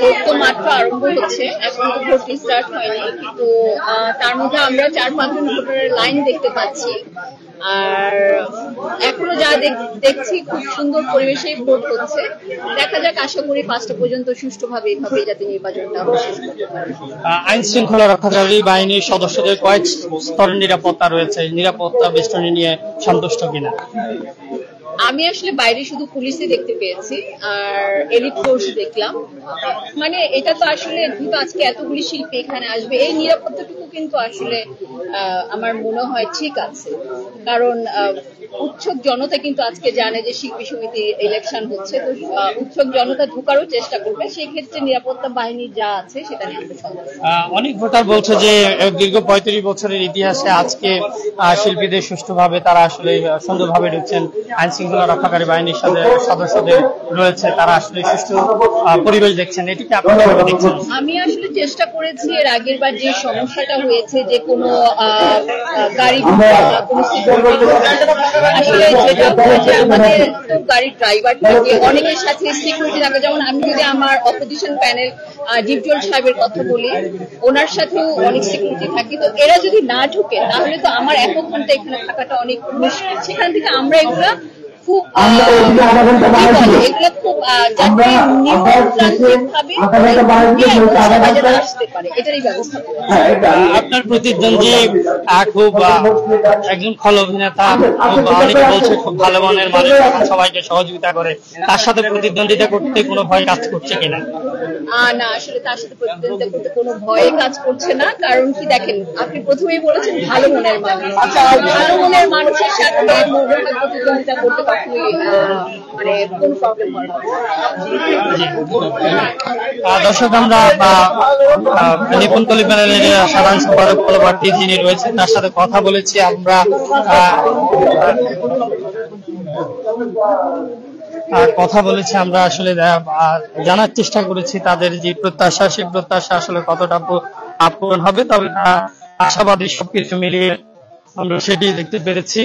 Vote তো মাত্র আরম্ভ হচ্ছে, এখন তো ভোট স্টার্ট হয়নি, কিন্তু তার মধ্যে আমরা 4-5 জন ভোটারের লাইন দেখতে পাচ্ছি। আর এখনো যা দেখছি খুব সুন্দর পরিবেশে ভোট হচ্ছে। দেখা যাক, আশা করি 5টা পর্যন্ত সুষ্ঠুভাবে এভাবে যাতে নির্বাচনটা শেষ করতে পারে। আইন শৃঙ্খলা রক্ষাকারী বাহিনীর সদস্যদের কয়েক স্তরের নিরাপত্তা রয়েছে, নিরাপত্তা বেষ্টনী নিয়ে সন্তুষ্ট কিনা? আমি আসলে বাইরে শুধু পুলিশই দেখতে পেয়েছি আর এলিট ফোর্স দেখলাম। মানে এটা তো আসলে যেহেতু আজকে এতগুলি শিল্পী এখানে আসবে, এই নিরাপত্তাটুকু কিন্তু আসলে আমার মনে হয় ঠিক আছে। কারণ উৎসুক জনতা কিন্তু আজকে জানে যে শিল্পী সমিতি ইলেকশন হচ্ছে, তো উৎসুক জনতা ঢোকারও চেষ্টা করবে, সেই ক্ষেত্রে নিরাপত্তা বাহিনী যা আছে সেটা নিয়ে আমরা সন্তুষ্ট। অনেক ভোটার বলছে যে দীর্ঘ 35 বছরের ইতিহাসে আজকে শিল্পীদের সুষ্ঠুভাবে তারা আসলে সুন্দরভাবে ঢুকছেন, আইন শৃঙ্খলা রক্ষাকারী বাহিনীর সাথে সদস্যদের রয়েছে, তারা আসলে সুষ্ঠু পরিবেশ দেখছেন, এটিকে আপনি কিভাবে দেখছেন? আমি আসলে চেষ্টা করেছি এর আগের বার যে সমস্যাটা হয়েছে যে কোনো গাড়ি কোনো আসলে যেটা হয়েছে আমাদের গাড়ির ড্রাইভার থাকে, অনেকের সাথে সিকিউরিটি থাকে। যেমন আমি যদি আমার অপোজিশন প্যানেল ডিপজল সাহেবের কথা বলি, ওনার সাথেও অনেক সিকিউরিটি থাকে। তো এরা যদি না ঢুকে তাহলে তো আমার 1 ঘন্টা এখানে থাকাটা অনেক মুশকিল। সেখান থেকে আমরা এগুলা খুব আসতে পারে এটারই ব্যবস্থা। আপনার প্রতিদ্বন্দ্বী খুব একজন খল অভিনেতা, অনেকে বলছে খুব ভালো মনের মানুষ, সবাইকে সহযোগিতা করে, তার সাথে প্রতিদ্বন্দ্বিতা করতে কোনো ভয় কাজ করছে কিনা? না, আসলে তার সাথে প্রতিদ্বন্দ্বিতা করতে কোনো ভয়ে কাজ করছে না। কারণ কি, দেখেন, আপনি প্রথমেই বলেছেন ভালো মনের মানুষ, ভালো মনের মানুষের সাথে প্রতিদ্বন্দ্বিতা করতে কখনোই মানে কোনো প্রবলেম হয় না। দর্শক, আমরা নিপুণ কলি প্যানেলের সাধারণ সম্পাদক পদপ্রার্থী যিনি রয়েছেন তার সাথে কথা বলেছি। আমরা আমরা আসলে জানার চেষ্টা করেছি তাদের যে প্রত্যাশা, সেই প্রত্যাশা আসলে কতটা পূরণ হবে, তবে আশাবাদী সবকিছু মিলিয়ে আমরা সেটি দেখতে পেরেছি।